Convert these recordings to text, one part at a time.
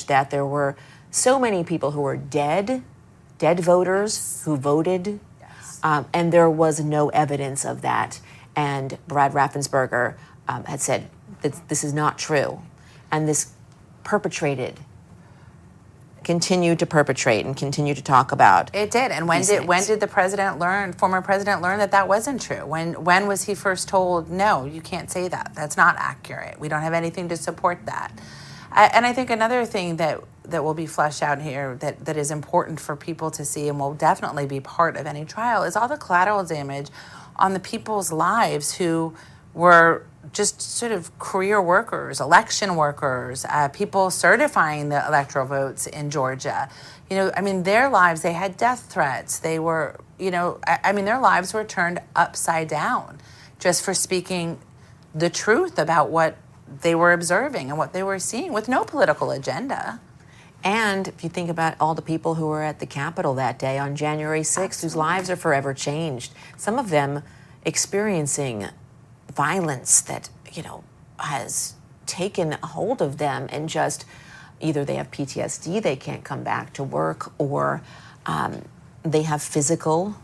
that there were so many people who were dead voters who voted, and there was no evidence of that. And Brad Raffensperger had said that this is not true, and this continued to perpetrate and continue to talk about. It did. And when did the former president learn that that wasn't true? When was he first told, no, you can't say that. That's not accurate. We don't have anything to support that. And I think another thing that will be fleshed out here that is important for people to see and will definitely be part of any trial is all the collateral damage on the people's lives who were just sort of career workers, election workers, people certifying the electoral votes in Georgia. Their lives, they had death threats. They were, their lives were turned upside down just for speaking the truth about what they were observing and what they were seeing with no political agenda. And if you think about all the people who were at the Capitol that day on January 6th, Absolutely. Whose lives are forever changed, some of them experiencing violence that, has taken a hold of them, and just either they have PTSD, they can't come back to work, or they have physical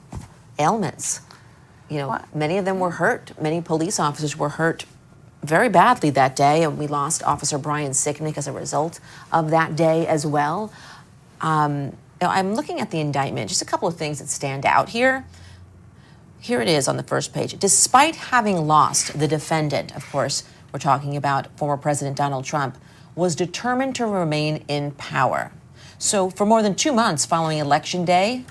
ailments. Many of them were hurt. Many police officers were hurt very badly that day, and we lost Officer Brian Sicknick as a result of that day as well. I'm looking at the indictment, just a couple of things that stand out here. Here it is on the first page. Despite having lost, the defendant, of course, we're talking about former President Donald Trump, was determined to remain in power. So for more than 2 months following Election Day,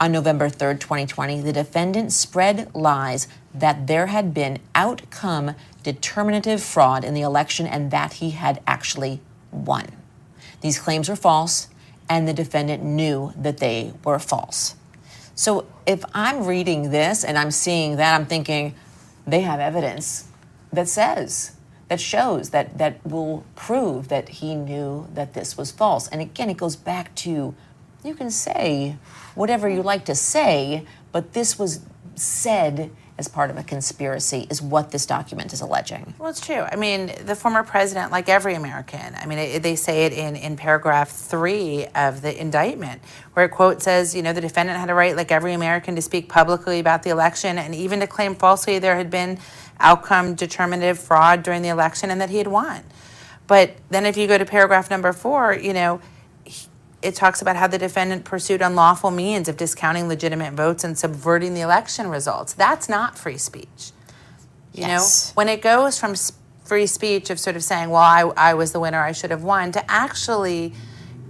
on November 3rd, 2020, the defendant spread lies that there had been outcome determinative fraud in the election and that he had actually won. These claims were false, and the defendant knew that they were false. So if I'm reading this and I'm seeing that, I'm thinking they have evidence that shows that will prove that he knew that this was false. And again, it goes back to, you can say whatever you like to say, but this was said as part of a conspiracy, is what this document is alleging. Well, it's true. The former president, like every American, they say it in paragraph 3 of the indictment, where it, quote, says, the defendant had a right, like every American, to speak publicly about the election and even to claim falsely there had been outcome determinative fraud during the election and that he had won. But then if you go to paragraph number 4, it talks about how the defendant pursued unlawful means of discounting legitimate votes and subverting the election results. That's not free speech. Yes. When it goes from free speech of sort of saying, well, I was the winner, I should have won, to actually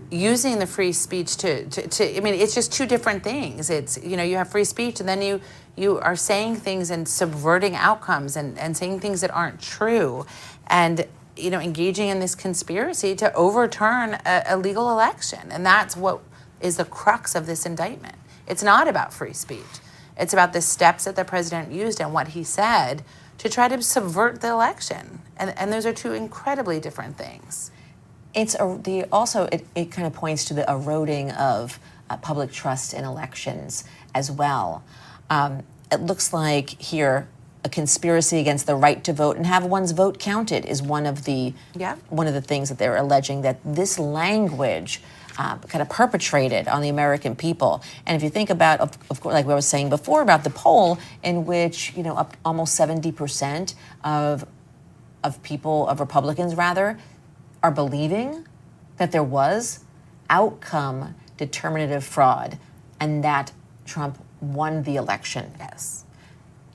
using the free speech to it's just two different things. It's, you have free speech, and then you are saying things and subverting outcomes and saying things that aren't true, and engaging in this conspiracy to overturn a legal election. And that's what is the crux of this indictment. It's not about free speech. It's about the steps that the president used and what he said to try to subvert the election. And those are two incredibly different things. It kind of points to the eroding of public trust in elections as well. It looks like here, a conspiracy against the right to vote and have one's vote counted is one of the things that they're alleging, that this language kind of perpetrated on the American people. And if you think about, of course, like we were saying before about the poll, in which almost 70% of Republicans rather are believing that there was outcome determinative fraud and that Trump won the election. Yes.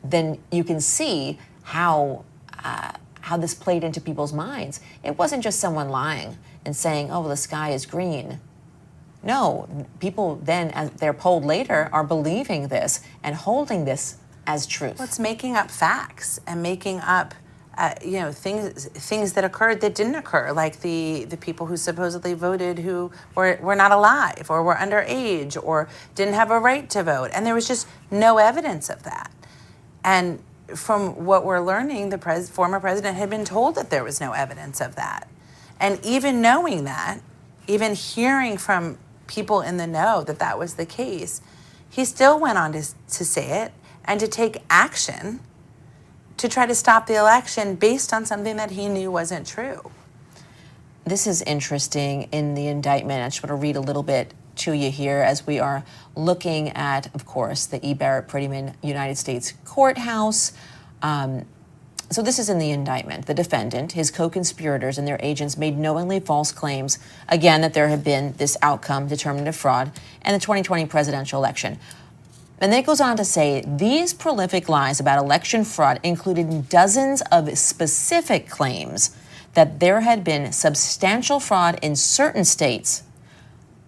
Then you can see how this played into people's minds. It wasn't just someone lying and saying, oh, well, the sky is green. No, people then, as they're polled later, are believing this and holding this as truth. Well, it's making up facts and making up things that occurred that didn't occur, like the people who supposedly voted who were not alive or were underage or didn't have a right to vote. And there was just no evidence of that. And from what we're learning, the former president had been told that there was no evidence of that. And even knowing that, even hearing from people in the know that that was the case, he still went on to say it and to take action to try to stop the election based on something that he knew wasn't true. This is interesting in the indictment. I just want to read a little bit to you here as we are looking at, of course, the E. Barrett Prettyman United States Courthouse. So this is in the indictment. The defendant, his co-conspirators, and their agents made knowingly false claims, again, that there had been this outcome, determinative fraud, and the 2020 presidential election. And then it goes on to say, these prolific lies about election fraud included dozens of specific claims that there had been substantial fraud in certain states.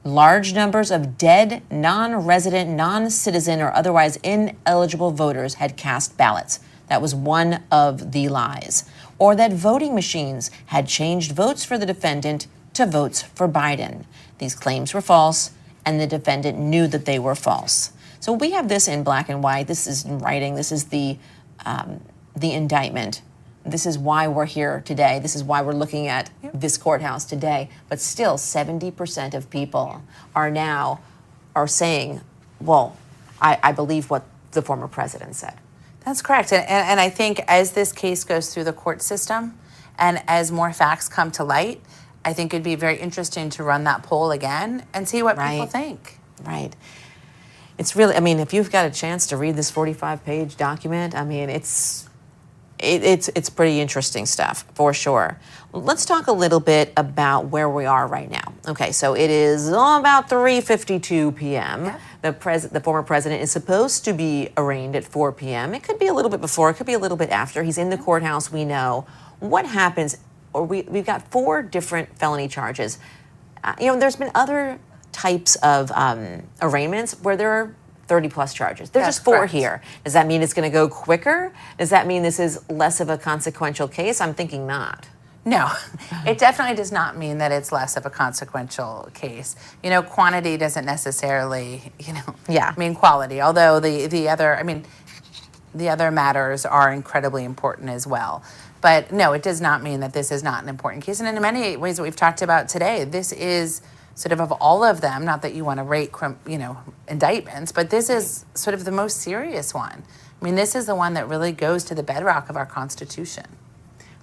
Large numbers of dead, non-resident, non-citizen, or otherwise ineligible voters had cast ballots. That was one of the lies. Or that voting machines had changed votes for the defendant to votes for Biden. These claims were false, and the defendant knew that they were false. So we have this in black and white. This is in writing. This is the indictment. This is why we're here today. This is why we're looking at this courthouse today. But still, 70% of people are saying, well, I believe what the former president said. That's correct. And I think as this case goes through the court system and as more facts come to light, I think it'd be very interesting to run that poll again and see what people think. Right. It's really, I mean, if you've got a chance to read this 45-page document, I mean, it's pretty interesting stuff, for sure. Let's talk a little bit about where we are right now. Okay, so it is about 3:52 p.m. Yeah. The former president is supposed to be arraigned at 4 p.m. It could be a little bit before, it could be a little bit after. He's in the courthouse, we know. What happens, we've got 4 different felony charges. There's been other types of arraignments where there are 30-plus charges. There's just 4 here. Does that mean it's going to go quicker? Does that mean this is less of a consequential case? I'm thinking not. No, it definitely does not mean that it's less of a consequential case. Quantity doesn't necessarily, mean quality. Although the other matters are incredibly important as well. But no, it does not mean that this is not an important case. And in many ways that we've talked about today, this is sort of all of them, not that you want to rate, indictments, but this is sort of the most serious one. I mean, this is the one that really goes to the bedrock of our Constitution.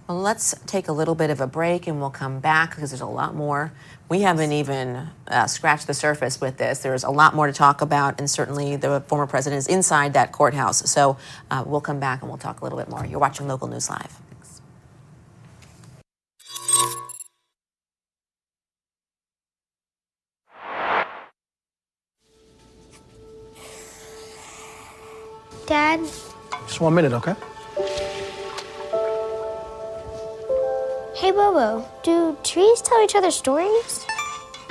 Well, let's take a little bit of a break and we'll come back because there's a lot more. We haven't even scratched the surface with this. There's a lot more to talk about, and certainly the former president is inside that courthouse. So we'll come back and we'll talk a little bit more. You're watching Local News Live. Dad? Just 1 minute, okay? Hey, Bobo, do trees tell each other stories?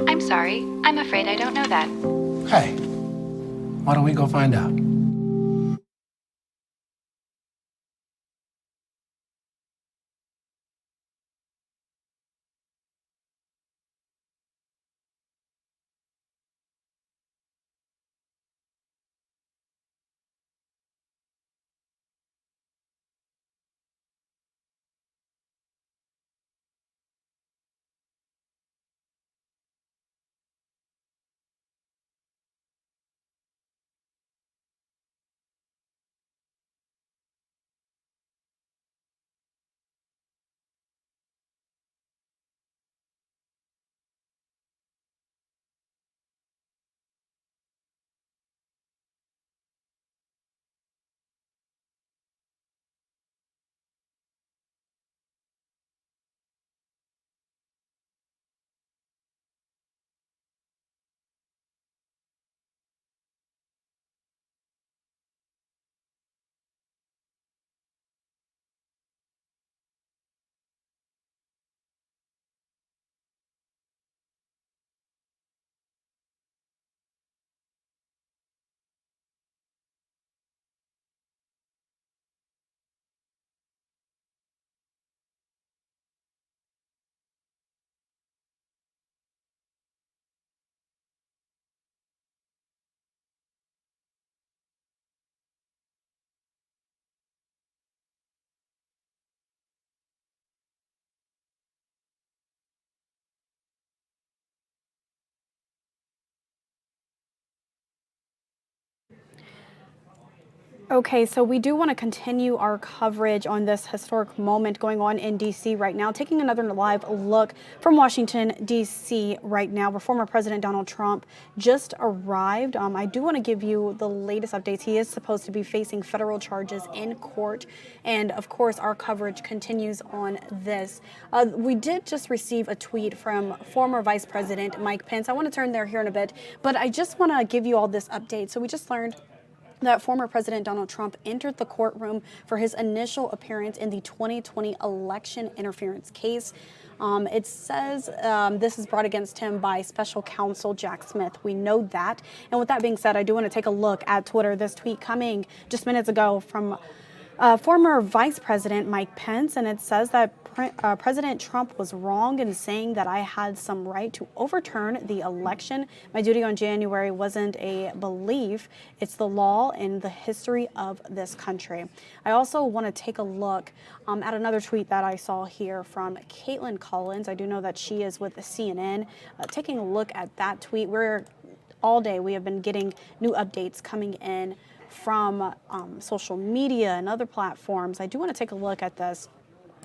I'm sorry. I'm afraid I don't know that. Hey, why don't we go find out? Okay, so we do want to continue our coverage on this historic moment going on in D.C. right now. Taking another live look from Washington, D.C. right now, where former President Donald Trump just arrived. I do want to give you the latest updates. He is supposed to be facing federal charges in court. And of course, our coverage continues on this. We did just receive a tweet from former Vice President Mike Pence. I want to turn there here in a bit, but I just want to give you all this update. So we just learned that former President Donald Trump entered the courtroom for his initial appearance in the 2020 election interference case. It says this is brought against him by special counsel Jack Smith. We know that. And with that being said, I do want to take a look at Twitter. This tweet coming just minutes ago from former Vice President Mike Pence, and it says that President Trump was wrong in saying that I had some right to overturn the election. My duty on January wasn't a belief, it's the law and the history of this country. I also want to take a look at another tweet that I saw here from Caitlin Collins. I do know that she is with CNN. Taking a look at that tweet, all day we have been getting new updates coming in from social media and other platforms. I do want to take a look at this.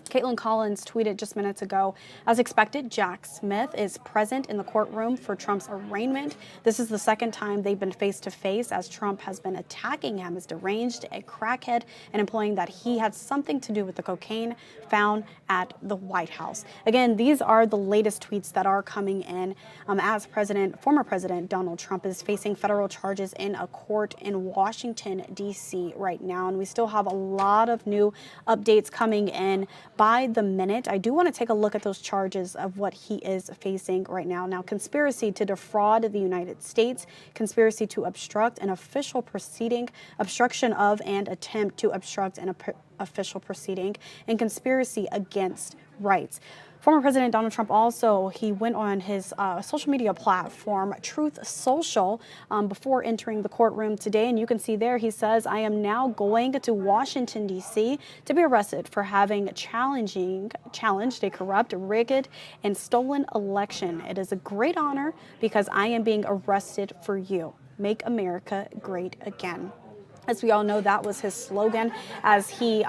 Caitlin Collins tweeted just minutes ago, as expected, Jack Smith is present in the courtroom for Trump's arraignment. This is the second time they've been face to face, as Trump has been attacking him as deranged, a crackhead, and implying that he had something to do with the cocaine found at the White House. Again, these are the latest tweets that are coming in as former President Donald Trump is facing federal charges in a court in Washington, D.C. right now. And we still have a lot of new updates coming in by the minute. I do want to take a look at those charges of what he is facing right now. Now, conspiracy to defraud the United States, conspiracy to obstruct an official proceeding, obstruction of and attempt to obstruct an official proceeding, and conspiracy against rights. Former President Donald Trump also, he went on his social media platform, Truth Social, before entering the courtroom today. And you can see there, he says, I am now going to Washington, D.C. to be arrested for having challenged a corrupt, rigged, and stolen election. It is a great honor because I am being arrested for you. Make America great again. As we all know, that was his slogan as he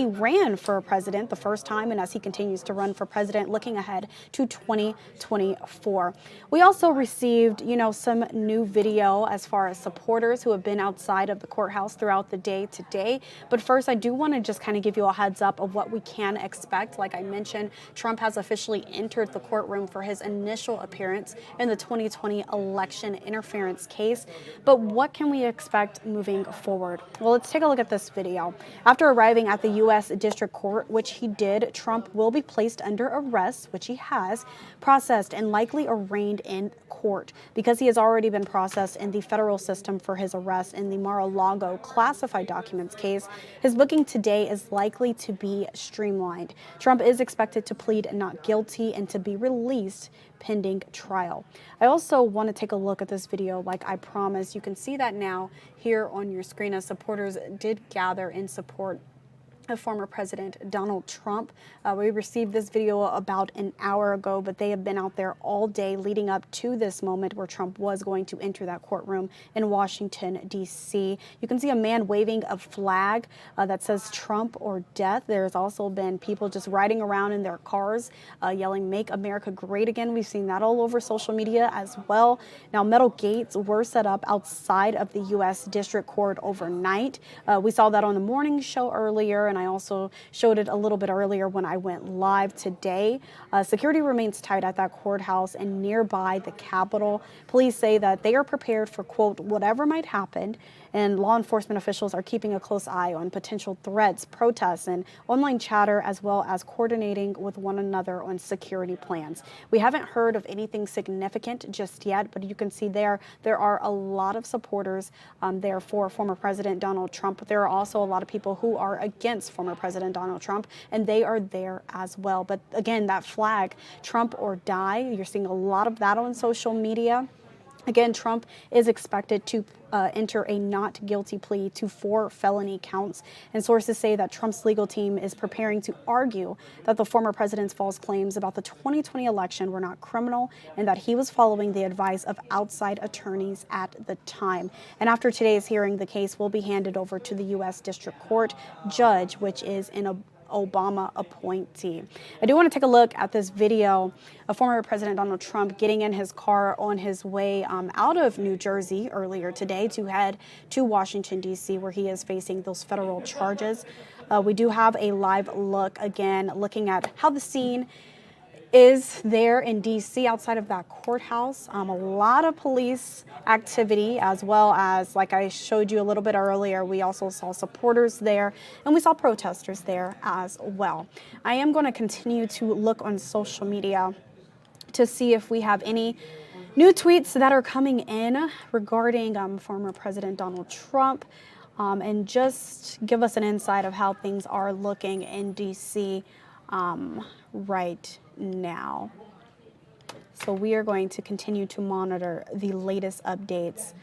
ran for president the first time and as he continues to run for president looking ahead to 2024. We also received, some new video as far as supporters who have been outside of the courthouse throughout the day today. But first, I do want to just kind of give you a heads up of what we can expect. Like I mentioned, Trump has officially entered the courtroom for his initial appearance in the 2020 election interference case. But what can we expect moving forward? Well, let's take a look at this video. After arriving at the U.S. District Court, which he did, Trump will be placed under arrest, which he has, processed, and likely arraigned in court. Because he has already been processed in the federal system for his arrest in the Mar-a-Lago classified documents case, his booking today is likely to be streamlined. Trump is expected to plead not guilty and to be released pending trial. I also want to take a look at this video like I promised. You can see that now here on your screen as supporters did gather in support of former President Donald Trump. We received this video about an hour ago, but they have been out there all day leading up to this moment where Trump was going to enter that courtroom in Washington, D.C. You can see a man waving a flag that says Trump or death. There's also been people just riding around in their cars yelling, "Make America Great Again." We've seen that all over social media as well. Now, metal gates were set up outside of the U.S. District Court overnight. We saw that on the morning show earlier, and I also showed it a little bit earlier when I went live today. Security remains tight at that courthouse and nearby the Capitol. Police say that they are prepared for, quote, whatever might happen, and law enforcement officials are keeping a close eye on potential threats, protests, and online chatter, as well as coordinating with one another on security plans. We haven't heard of anything significant just yet, but you can see there are a lot of supporters there for former President Donald Trump. There are also a lot of people who are against former President Donald Trump, and they are there as well. But again, that flag, Trump or die, you're seeing a lot of that on social media. Again, Trump is expected to enter a not guilty plea to 4 felony counts. And sources say that Trump's legal team is preparing to argue that the former president's false claims about the 2020 election were not criminal and that he was following the advice of outside attorneys at the time. And after today's hearing, the case will be handed over to the U.S. District Court judge, which is in a Obama appointee. I do want to take a look at this video of former President Donald Trump getting in his car on his way out of New Jersey earlier today to head to Washington, D.C., where he is facing those federal charges. We do have a live look, again, looking at how the scene is there in D.C. outside of that courthouse. A lot of police activity, as well as, like I showed you a little bit earlier, we also saw supporters there and we saw protesters there as well. I am going to continue to look on social media to see if we have any new tweets that are coming in regarding former President Donald Trump. And just give us an insight of how things are looking in D.C. Right now. So we are going to continue to monitor the latest updates.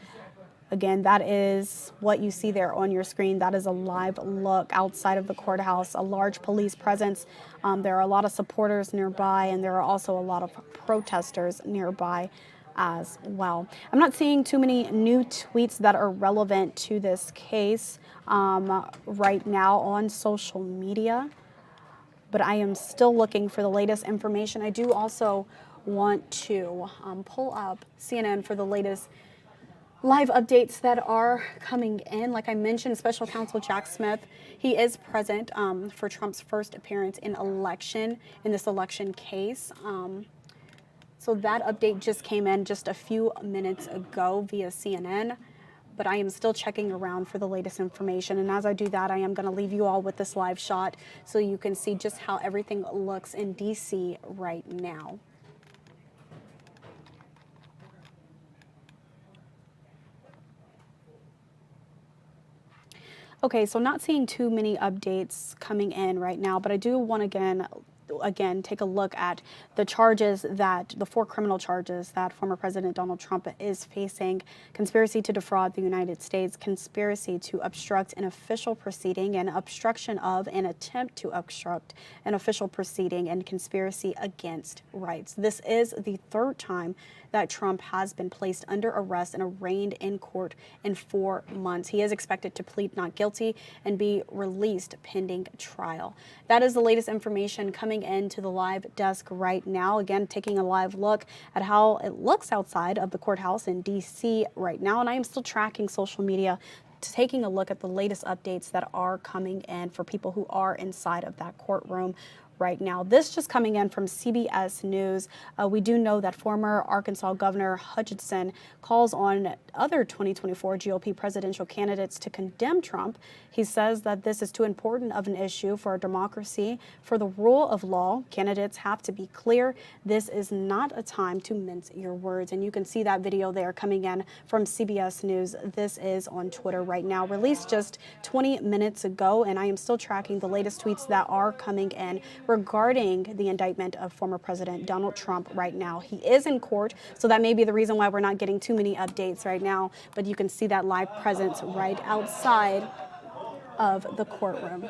Again, that is what you see there on your screen. That is a live look outside of the courthouse, a large police presence. There are a lot of supporters nearby, and there are also a lot of protesters nearby as well. I'm not seeing too many new tweets that are relevant to this case right now on social media, but I am still looking for the latest information. I do also want to pull up CNN for the latest live updates that are coming in. Like I mentioned, Special Counsel Jack Smith, he is present for Trump's first appearance in this election case. So that update just came in just a few minutes ago via CNN. But I am still checking around for the latest information. And as I do that, I am going to leave you all with this live shot so you can see just how everything looks in D.C. right now. Okay, so not seeing too many updates coming in right now, but I do want to again take a look at the charges the 4 criminal charges that former President Donald Trump is facing: conspiracy to defraud the United States, conspiracy to obstruct an official proceeding, and obstruction of an attempt to obstruct an official proceeding, and conspiracy against rights. This is the 3rd time that Trump has been placed under arrest and arraigned in court in 4 months. He is expected to plead not guilty and be released pending trial. That is the latest information coming into the live desk right now. Again, taking a live look at how it looks outside of the courthouse in D.C. right now. And I am still tracking social media, taking a look at the latest updates that are coming in for people who are inside of that courtroom right now. This just coming in from CBS News. We do know that former Arkansas Governor Hutchinson calls on other 2024 GOP presidential candidates to condemn Trump. He says that this is too important of an issue for our democracy, for the rule of law. Candidates have to be clear. This is not a time to mince your words. And you can see that video there coming in from CBS News. This is on Twitter right now, released just 20 minutes ago. And I am still tracking the latest tweets that are coming in regarding the indictment of former President Donald Trump right now. He is in court, so that may be the reason why we're not getting too many updates right now, but you can see that live presence right outside of the courtroom.